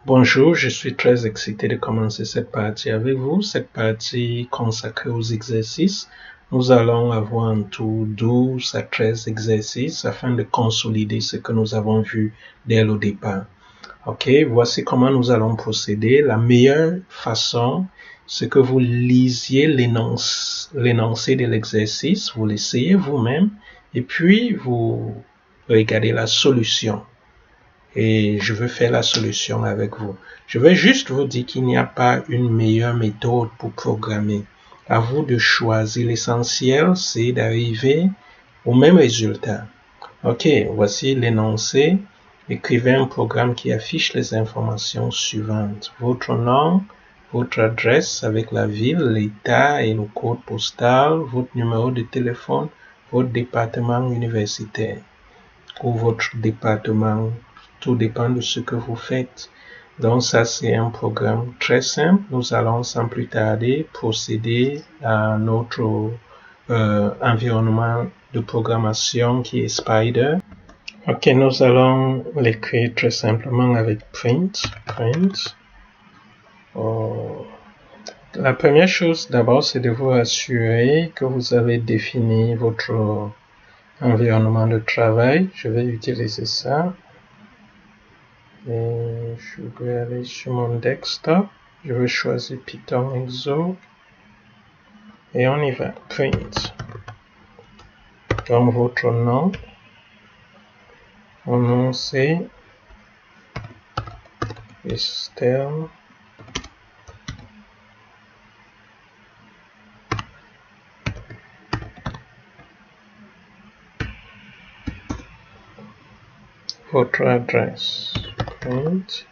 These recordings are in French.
Bonjour, je suis très excité de commencer cette partie avec vous. Cette partie consacrée aux exercices. Nous allons avoir en tout 12 à 13 exercices afin de consolider ce que nous avons vu dès le départ. Ok, voici comment nous allons procéder. La meilleure façon, c'est que vous lisiez l'énoncé de l'exercice, vous l'essayez vous-même et puis vous regardez la solution. Et je veux faire la solution avec vous. Je vais juste vous dire qu'il n'y a pas une meilleure méthode pour programmer. À vous de choisir. L'essentiel, c'est d'arriver au même résultat. Ok, voici l'énoncé. Écrivez un programme qui affiche les informations suivantes. Votre nom, votre adresse avec la ville, l'État et le code postal, votre numéro de téléphone, votre département universitaire ou votre département. Tout dépend de ce que vous faites. Donc ça, c'est un programme très simple. Nous allons sans plus tarder procéder à notre environnement de programmation qui est Spider. Ok, nous allons l'écrire très simplement avec print. La première chose d'abord, c'est de vous assurer que vous avez défini votre environnement de travail. Je vais utiliser ça. Et je vais aller sur mon desktop. Je vais choisir Python Exo. Et on y va. Print. Comme votre nom. Mon nom c'est Estelle. Votre adresse. Print.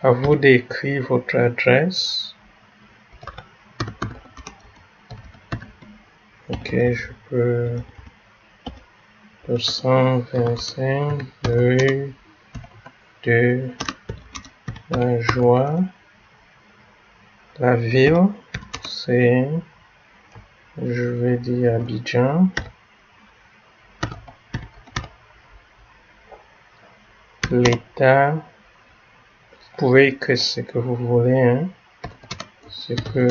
À vous d'écrire votre adresse. Ok, je peux 225 rue de la Joie. La ville, c'est, je vais dire Abidjan. L'État, vous pouvez écrire ce que vous voulez, hein? Ce que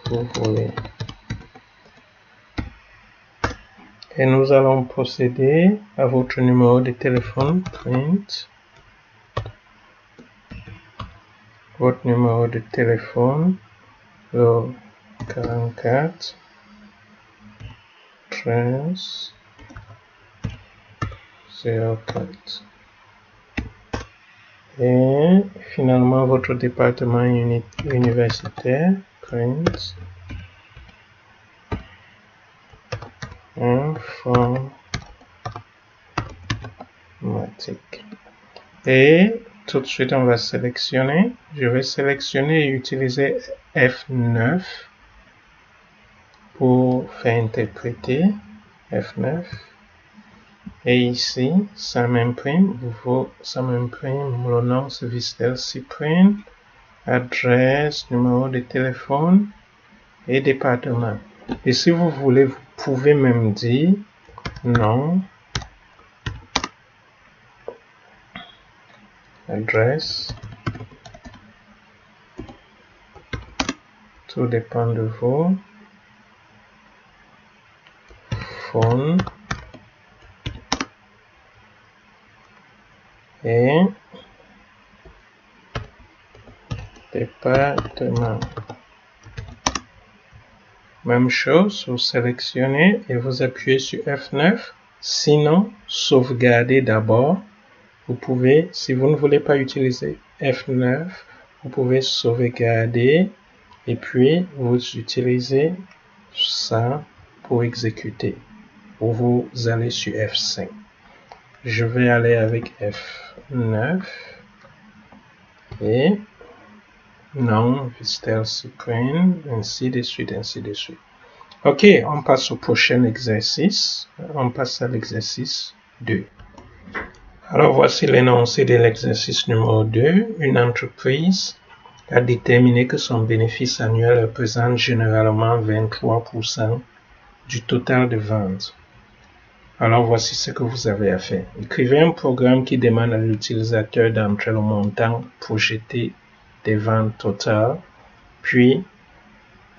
vous voulez. Et nous allons procéder à votre numéro de téléphone, print. Votre numéro de téléphone, le 44 13 04. Et finalement, votre département universitaire, print. Informatique. Et tout de suite, on va sélectionner. Je vais sélectionner et utiliser F9 pour faire interpréter. F9. Et ici, ça m'imprime. Ça m'imprime le nom, c'est Vistel Cyprien. Adresse, numéro de téléphone et département. Et si vous voulez, vous pouvez même dire nom, adresse. Tout dépend de vous. Phone. Et département. Même chose, vous sélectionnez et vous appuyez sur F9. Sinon, sauvegardez d'abord. Vous pouvez, si vous ne voulez pas utiliser F9, vous pouvez sauvegarder et puis vous utilisez ça pour exécuter. Ou vous allez sur F5. Je vais aller avec F9 et non, Vistel Cyprien, ainsi de suite, ainsi de suite. Ok, on passe au prochain exercice. On passe à l'exercice 2. Alors voici l'énoncé de l'exercice numéro 2. Une entreprise a déterminé que son bénéfice annuel représente généralement 23% du total de ventes. Alors, voici ce que vous avez à faire. Écrivez un programme qui demande à l'utilisateur d'entrer le montant projeté des ventes totales, puis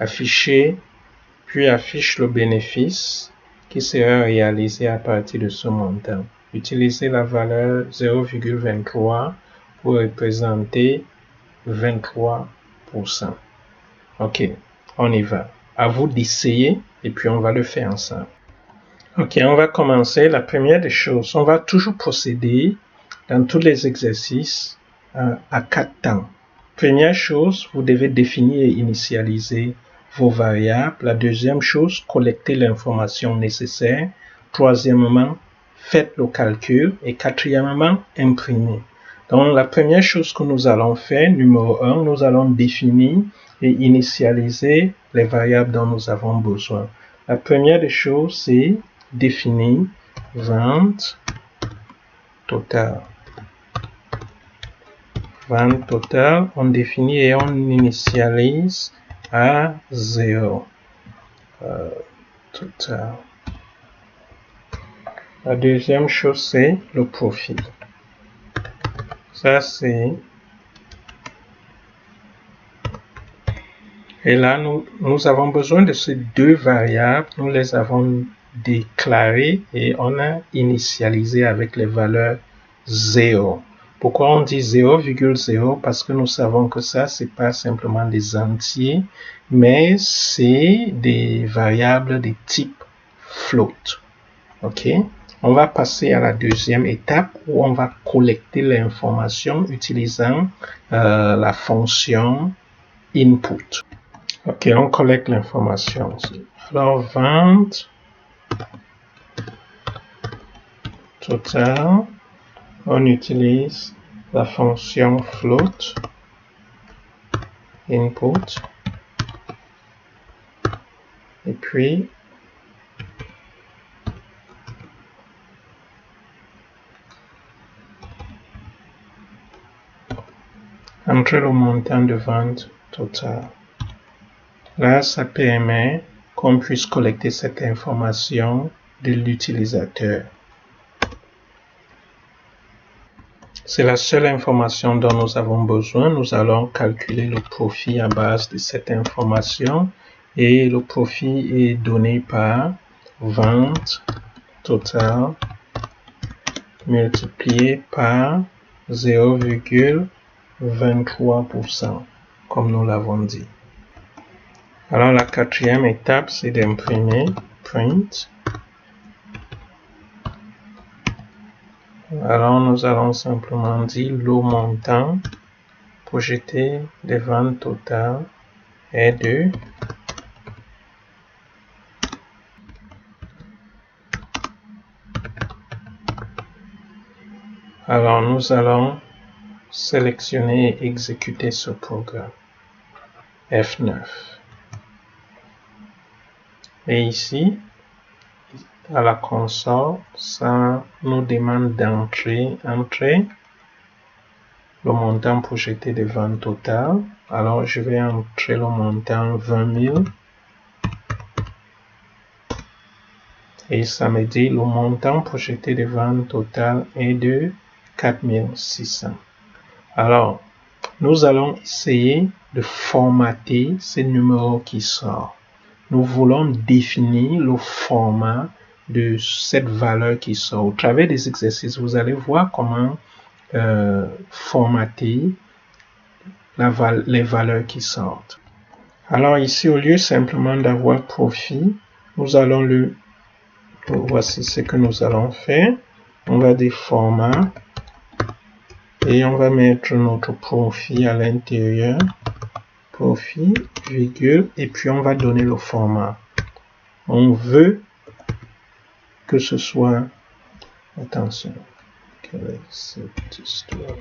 affiche le bénéfice qui sera réalisé à partir de ce montant. Utilisez la valeur 0,23 pour représenter 23%. Ok, on y va. À vous d'essayer et puis on va le faire ensemble. Ok, on va commencer. La première des choses, on va toujours procéder dans tous les exercices à 4 temps. Première chose, vous devez définir et initialiser vos variables. La deuxième chose, collecter l'information nécessaire. Troisièmement, faites le calcul. Et quatrièmement, imprimer. Donc, la première chose que nous allons faire, numéro 1, nous allons définir et initialiser les variables dont nous avons besoin. La première des choses, c'est définir vente totale. Vente totale, on définit et on initialise à 0. Total. La deuxième chose, c'est le profit. Ça, c'est... Et là, nous avons besoin de ces deux variables. Nous les avons déclarées et on a initialisé avec les valeurs 0. Pourquoi on dit 0,0? Parce que nous savons que ça, c'est pas simplement des entiers, mais c'est des variables de type float. Ok? On va passer à la deuxième étape où on va collecter l'information utilisant la fonction input. Ok, on collecte l'information. Alors, vente totale, on utilise la fonction float input et puis entrer le montant de vente totale. Là, ça permet qu'on puisse collecter cette information de l'utilisateur. C'est la seule information dont nous avons besoin. Nous allons calculer le profit à base de cette information et le profit est donné par vente totale multiplié par 0,23% comme nous l'avons dit. Alors la quatrième étape, c'est d'imprimer print. Alors nous allons simplement dire le montant projeté des ventes totales est de Alors nous allons sélectionner et exécuter ce programme. F9. Et ici, à la console, ça nous demande d'entrer le montant projeté de vente totale. Alors je vais entrer le montant 20 000. Et ça me dit le montant projeté de vente totale est de 4 600. Alors, nous allons essayer de formater ces numéros qui sortent. Nous voulons définir le format de cette valeur qui sort. Au travers des exercices, vous allez voir comment formater les valeurs qui sortent. Alors ici, au lieu simplement d'avoir profit, nous allons voici ce que nous allons faire. On va dire format et on va mettre notre profit à l'intérieur. Profit, virgule, et puis on va donner le format. On veut que ce soit, attention, quelle est cette histoire?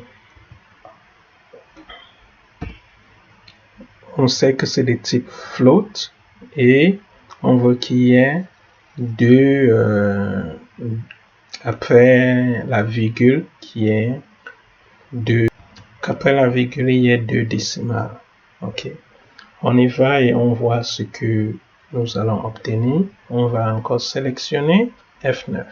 On sait que c'est des types float et on veut qu'il y ait deux, après la virgule, qu'après la virgule, il y ait deux décimales. Ok. On y va et on voit ce que nous allons obtenir. On va encore sélectionner F9.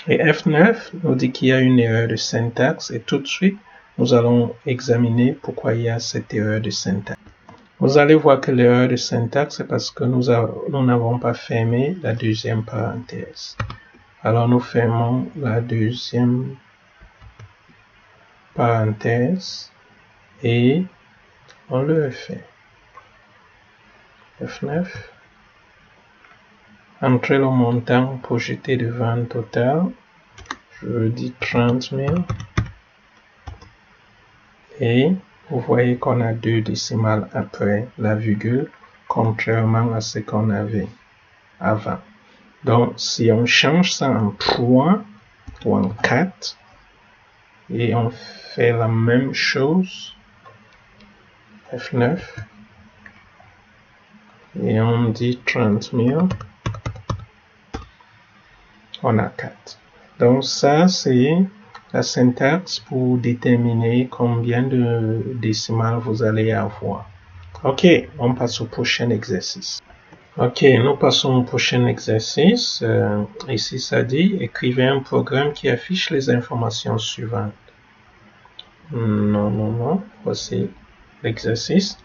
Et F9 nous dit qu'il y a une erreur de syntaxe et tout de suite, nous allons examiner pourquoi il y a cette erreur de syntaxe. Vous allez voir que l'erreur de syntaxe, c'est parce que nous n'avons pas fermé la deuxième parenthèse. Alors nous fermons la deuxième parenthèse et on le refait. F9. Entrer le montant projeté de vente totale. Je dis 30 000. Et vous voyez qu'on a 2 décimales après la virgule, contrairement à ce qu'on avait avant. Donc, si on change ça en 3 ou en 4, et on fait la même chose, F9, et on dit 30 000, on a 4. Donc, ça, c'est la syntaxe pour déterminer combien de décimales vous allez avoir. Ok, on passe au prochain exercice. Ok, nous passons au prochain exercice. Ici, ça dit, écrivez un programme qui affiche les informations suivantes. Non. Voici l'exercice.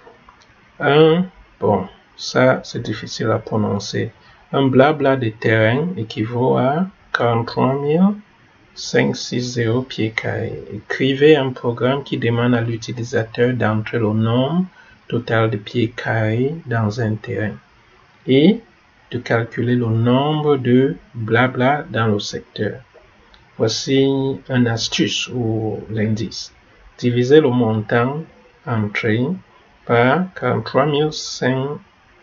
Bon, ça, c'est difficile à prononcer. Un blabla de terrain équivaut à 43 560 pieds carrés. Écrivez un programme qui demande à l'utilisateur d'entrer le nombre total de pieds carrés dans un terrain et de calculer le nombre de blabla dans le secteur. Voici une astuce ou l'indice. Divisez le montant entré par 43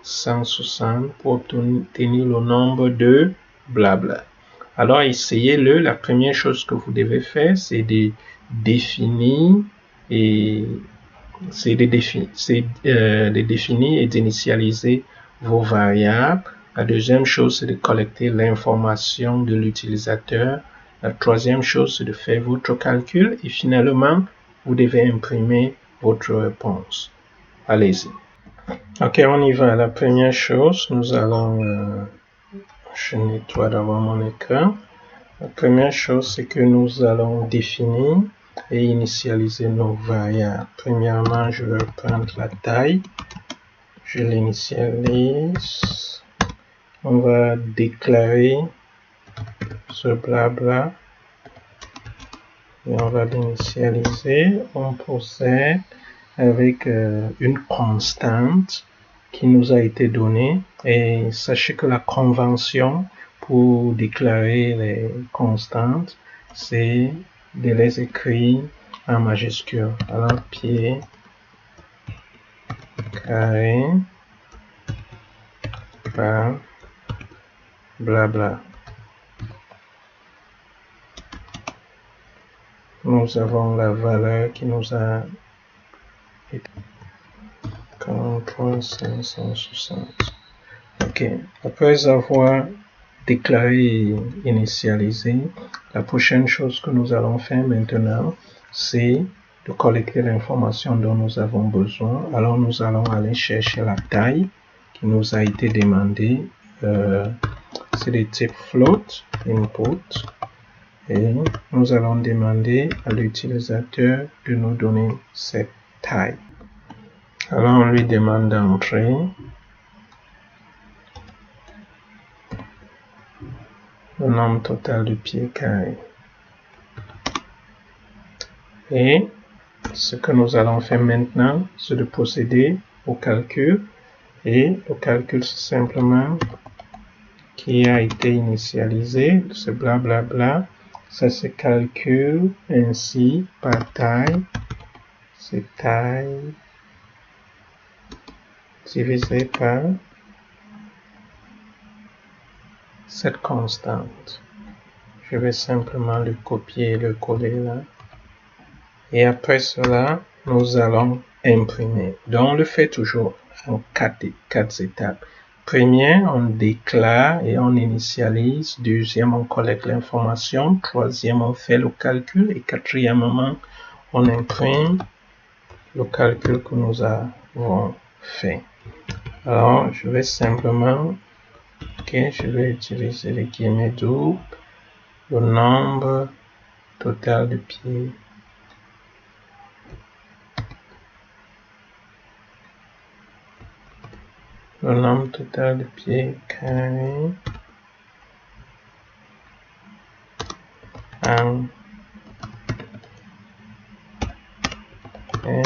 560 pour obtenir le nombre de blabla. Alors, essayez-le. La première chose que vous devez faire, c'est de définir et d'initialiser vos variables. La deuxième chose, c'est de collecter l'information de l'utilisateur. La troisième chose, c'est de faire votre calcul. Et finalement, vous devez imprimer votre réponse. Allez-y. Ok, on y va. La première chose, nous allons... je nettoie d'abord mon écran. La première chose, c'est que nous allons définir et initialiser nos variables. Premièrement, je vais prendre la taille. Je l'initialise. On va déclarer ce blabla. Et on va l'initialiser. On procède avec une constante qui nous a été donnée. Et sachez que la convention pour déclarer les constantes, c'est de les écrire en majuscule. Alors, pied carré par blabla. Nous avons la valeur qui nous a été 43 560. Ok, après avoir déclaré et initialisé, la prochaine chose que nous allons faire maintenant, c'est de collecter l'information dont nous avons besoin. Alors nous allons aller chercher la taille qui nous a été demandée. C'est de type float input. Et nous allons demander à l'utilisateur de nous donner cette taille. Alors on lui demande d'entrer le nombre total de pieds carrés. Et ce que nous allons faire maintenant, c'est de procéder au calcul. Et le calcul, c'est simplement qui a été initialisé, ce blablabla. Ça se calcule ainsi par taille. C'est taille divisé par cette constante. Je vais simplement le copier et le coller là. Et après cela, nous allons imprimer. Donc, on le fait toujours en 4 étapes. Première, on déclare et on initialise. Deuxième, on collecte l'information. Troisième, on fait le calcul. Et quatrièmement, on imprime le calcul que nous avons fait. Alors, je vais simplement, je vais utiliser les guillemets doubles. le nombre total de pieds. Le nombre total de pieds carrés en 1,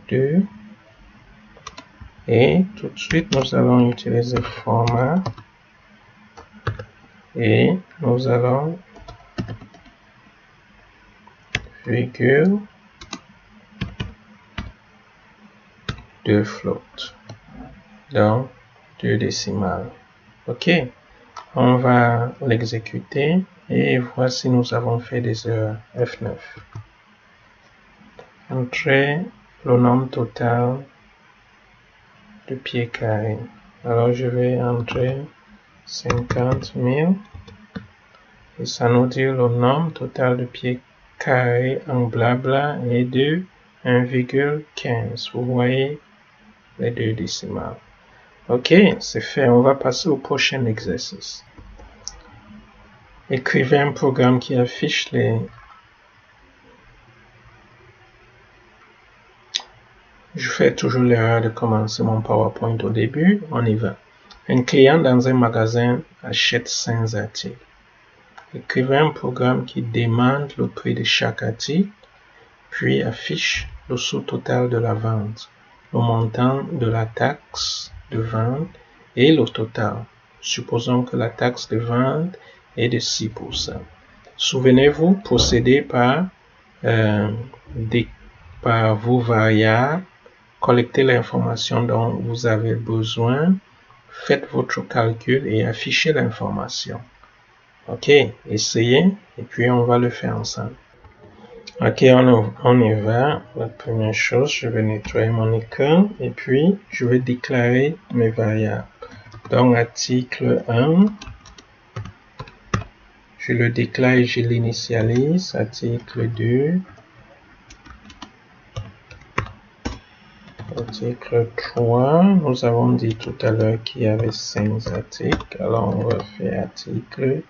2, et tout de suite nous allons utiliser format et nous allons virgule de float, donc 2 décimales. Ok, on va l'exécuter et voici nous avons fait des erreurs. F9. Entrer le nombre total de pieds carrés. Alors je vais entrer 50 000 et ça nous dit le nombre total de pieds carrés en blabla est de 1,15. Vous voyez les 2 décimales. Ok, c'est fait. On va passer au prochain exercice. Écrivez un programme qui affiche les... Je fais toujours l'erreur de commencer mon PowerPoint au début. On y va. Un client dans un magasin achète 5 articles. Écrivez un programme qui demande le prix de chaque article, puis affiche le sous-total de la vente, le montant de la taxe de vente et le total. Supposons que la taxe de vente est de 6%. Souvenez-vous, procédez par vos variables, collectez l'information dont vous avez besoin, faites votre calcul et affichez l'information. Ok, essayez et puis on va le faire ensemble. Ok, on y va. La première chose, je vais nettoyer mon écran et puis je vais déclarer mes variables. Donc, article 1, je le déclare et je l'initialise. Article 2, article 3, nous avons dit tout à l'heure qu'il y avait 5 articles. Alors, on va faire article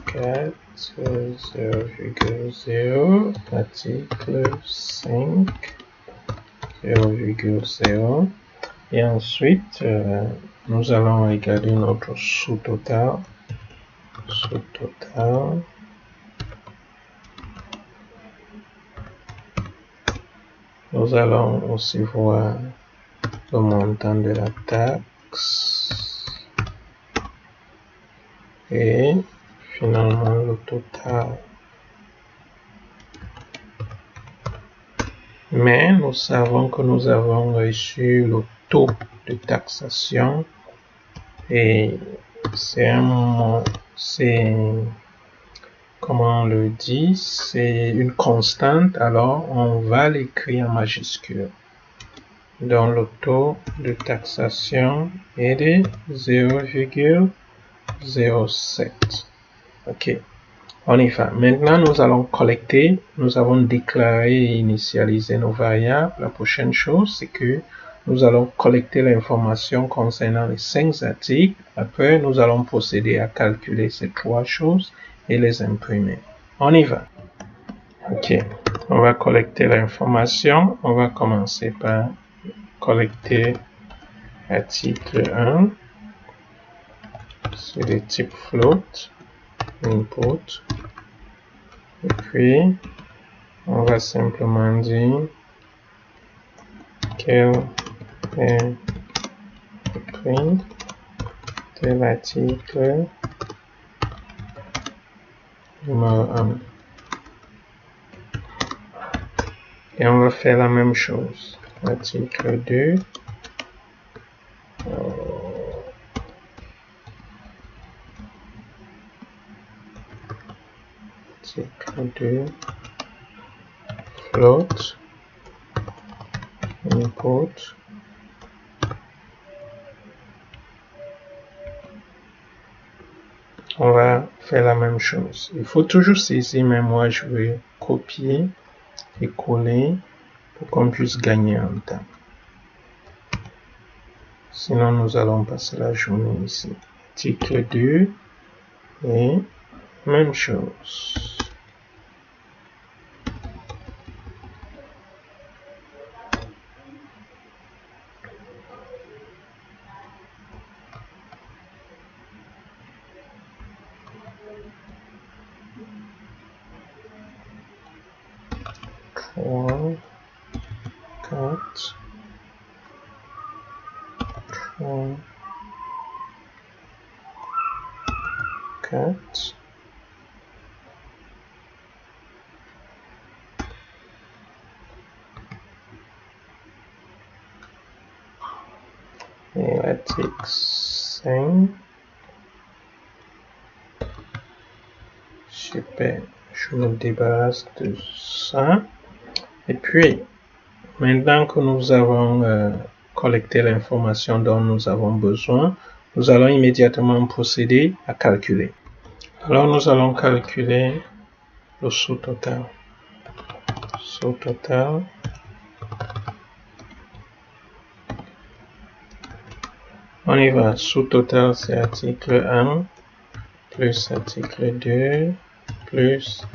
4, 0,0, article 5, 0,0. Et ensuite, nous allons regarder notre sous-total. Nous allons aussi voir le montant de la taxe et finalement le total. Mais nous savons que nous avons reçu le taux de taxation et comment on le dit, c'est une constante, alors on va l'écrire en majuscule. Donc le taux de taxation est de 0,07. Ok, on y va. Maintenant, nous allons collecter. Nous avons déclaré et initialisé nos variables. La prochaine chose, c'est que nous allons collecter l'information concernant les 5 articles. Après, nous allons procéder à calculer ces 3 choses et les imprimer. On y va. Ok, on va collecter l'information. On va commencer par collecter article 1. C'est de type float, input. Et puis, on va simplement dire quel est le prix de l'article numéro 1. Et on va faire la même chose. Article 2. Article 2. Float. Input. On va faire la même chose. Il faut toujours saisir, mais moi je vais copier et coller pour qu'on puisse gagner en temps. Sinon, nous allons passer la journée ici. Article 2. Et même chose. Trois, quatre, trois, quatre. Et l'article 5. Super. Je me débarrasse de ça. Et puis, maintenant que nous avons collecté l'information dont nous avons besoin, nous allons immédiatement procéder à calculer. Alors, nous allons calculer le sous-total. Sous-total. On y va. Sous-total, c'est article 1 plus article 2 plus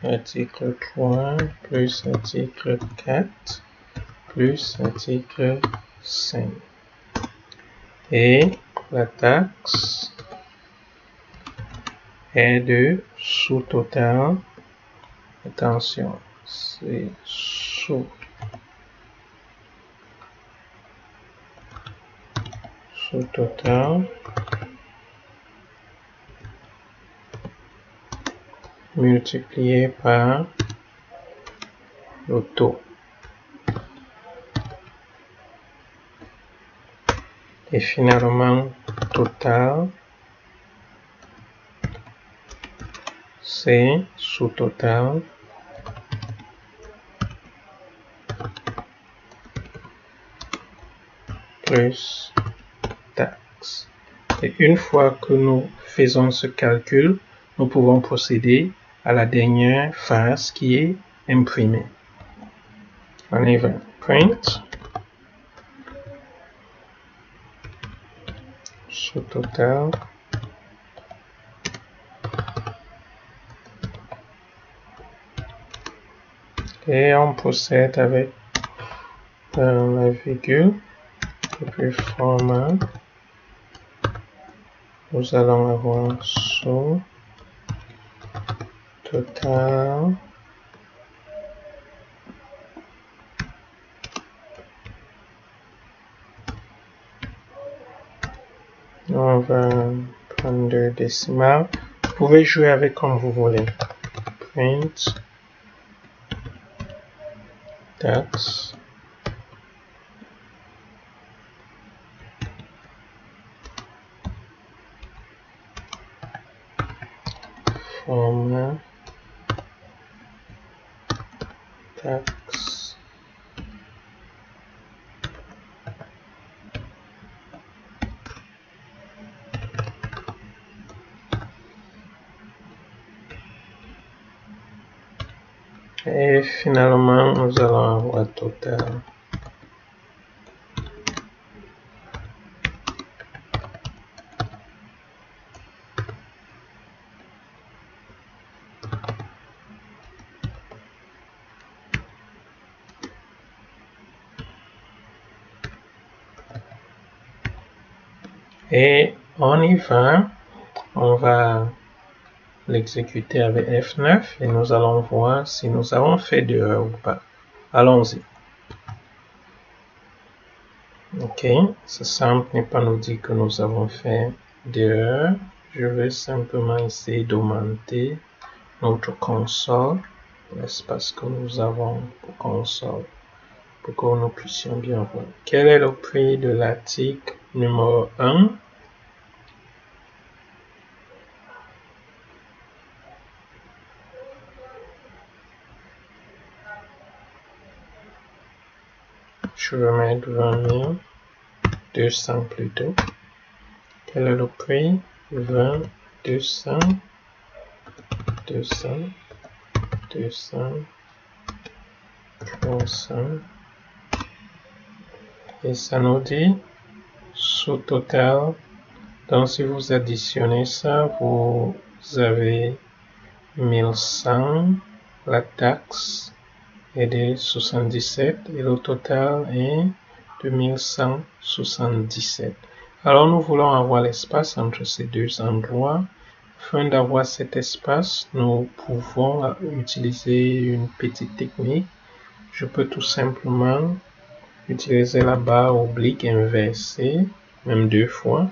article 3 plus article 4 plus article 5. Et la taxe est de sous-total. Attention, c'est sous-total multiplié par le taux. Et finalement, total, c'est sous-total plus taxe. Et une fois que nous faisons ce calcul, nous pouvons procéder à la dernière phase qui est imprimer. On y va. Print. Sous-total. Et on procède avec la virgule. Et puis format. Nous allons avoir sous-total. On va prendre 2 décimales. Vous pouvez jouer avec comme vous voulez. Print. Taxe. Format. Taxe. Et finalement, nous allons avoir total. Et on y va. On va l'exécuter avec F9 et nous allons voir si nous avons fait d'erreur ou pas. Allons-y. Ok, ce simple n'est pas nous dire que nous avons fait d'erreur. Je vais simplement essayer d'augmenter notre console, l'espace que nous avons pour console, pour que nous puissions bien voir. Quel est le prix de l'article numéro 1? Je vais mettre 20 000, 200 plutôt. Quel est le prix? 20, 200, 200, 200, 300. Et ça nous dit sous-total. Donc si vous additionnez ça, vous vous avez 1100, la taxe est de 77 et le total est de 1177. Alors nous voulons avoir l'espace entre ces deux endroits. Afin d'avoir cet espace, nous pouvons utiliser une petite technique. Je peux tout simplement utiliser la barre oblique inversée, même 2 fois,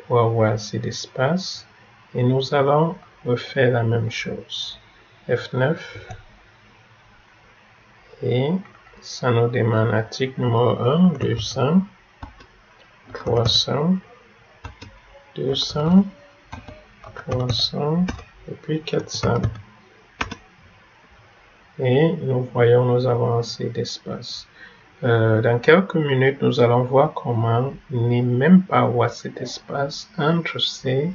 pour avoir assez d'espace. Et nous allons refaire la même chose. F9. Et ça nous demande article numéro 1, 200, 300, 200, 300 et puis 400. Et nous voyons, nous avons assez d'espace. Dans quelques minutes, nous allons voir comment ne même pas avoir cet espace entre ces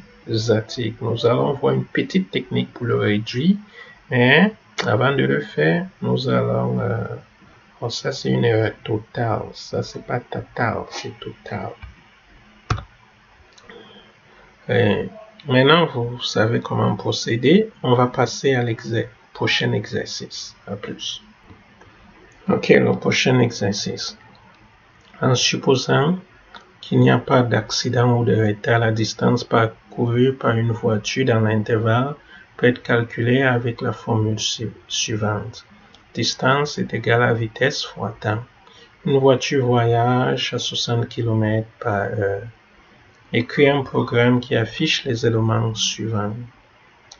articles. Nous allons voir une petite technique pour le réduire, mais avant de le faire, nous allons... oh, ça c'est une erreur totale, ça c'est pas total, c'est total. Maintenant, vous savez comment procéder. On va passer à prochain exercice. À plus. Ok, le prochain exercice. En supposant qu'il n'y a pas d'accident ou de retard, la distance parcourue par une voiture dans l'intervalle peut être calculée avec la formule suivante. Distance est égale à vitesse fois temps. Une voiture voyage à 60 km/h. Écris un programme qui affiche les éléments suivants.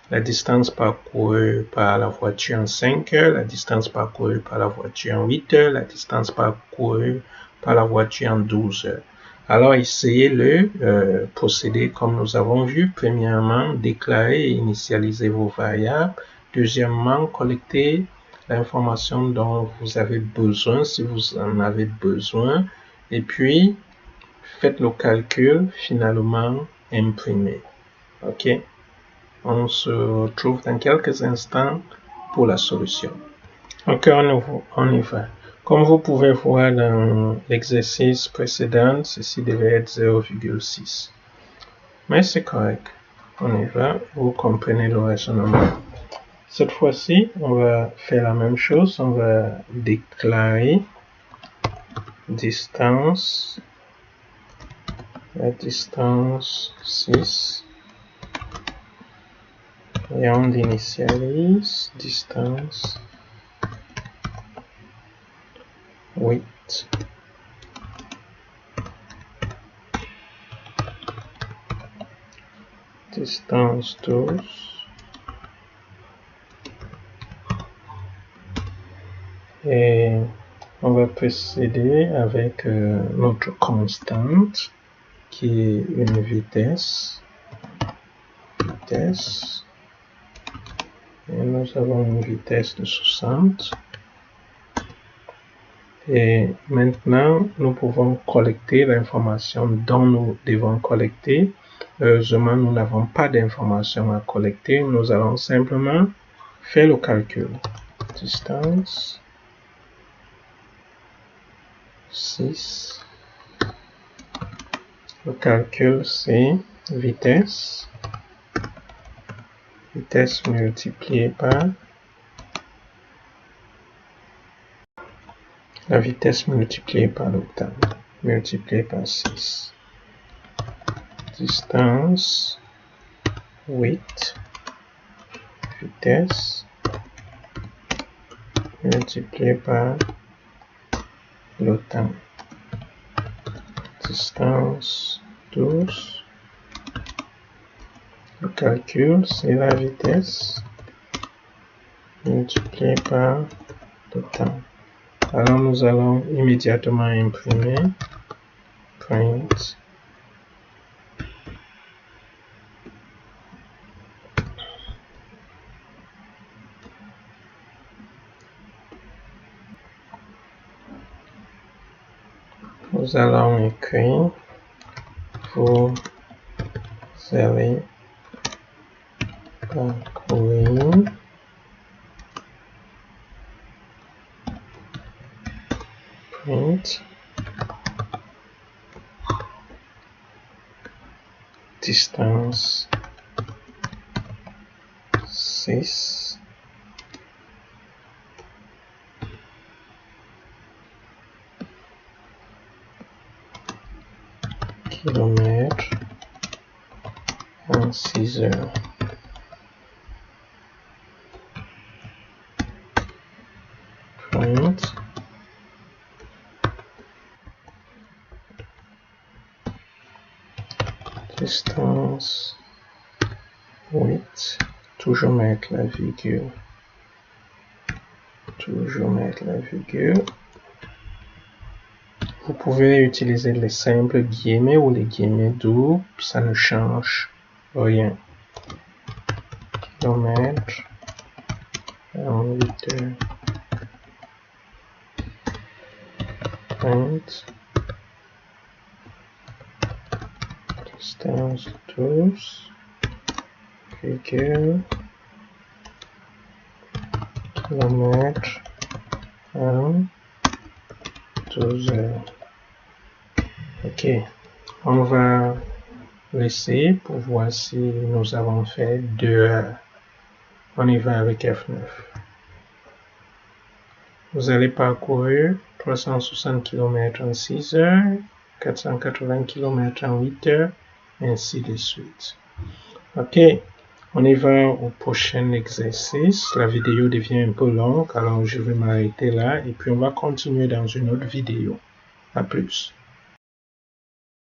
La distance parcourue par la voiture en 5 heures, la distance parcourue par la voiture en 8 heures, la distance parcourue par la voiture en 12 heures. Alors, essayez le procédé comme nous avons vu. Premièrement, déclarer et initialiser vos variables. Deuxièmement, collecter l'information dont vous avez besoin, si vous en avez besoin. Et puis, faites le calcul, finalement, imprimez. OK? On se retrouve dans quelques instants pour la solution. Ok, on y va. Comme vous pouvez voir dans l'exercice précédent, ceci devait être 0,6. Mais c'est correct. On y va. Vous comprenez le raisonnement. Cette fois-ci, on va faire la même chose. On va déclarer distance. La distance 6. Et on initialise distance 8. Distance 12. Et on va procéder avec notre constante qui est une vitesse. Et nous avons une vitesse de 60. Et maintenant, nous pouvons collecter l'information dont nous devons collecter. Heureusement, nous n'avons pas d'informations à collecter. Nous allons simplement faire le calcul. Distance 6. Le calcul, c'est vitesse. Vitesse multipliée par la vitesse multipliée par le temps, multipliée par 6. Distance 8. Vitesse multipliée par le temps. Distance 12. Le calcul, c'est la vitesse multipliée par le temps. Alors, nous allons immédiatement imprimer print. Nous allons écrire vous allez parcourir print distance 6 kilomètres en 6 heures. Distance 8, toujours mettre la virgule. Vous pouvez utiliser les simples guillemets ou les guillemets doubles, ça ne change rien. Kilomètres en 8 heures. 30. Distance 12, virgule, kilomètres en 12 heures. Ok, on va laisser pour voir si nous avons fait 2 heures. On y va avec F9. Vous allez parcourir 360 km en 6 heures, 480 km en 8 heures, ainsi de suite. Ok, on y va au prochain exercice. La vidéo devient un peu longue, alors je vais m'arrêter là et puis on va continuer dans une autre vidéo. À plus.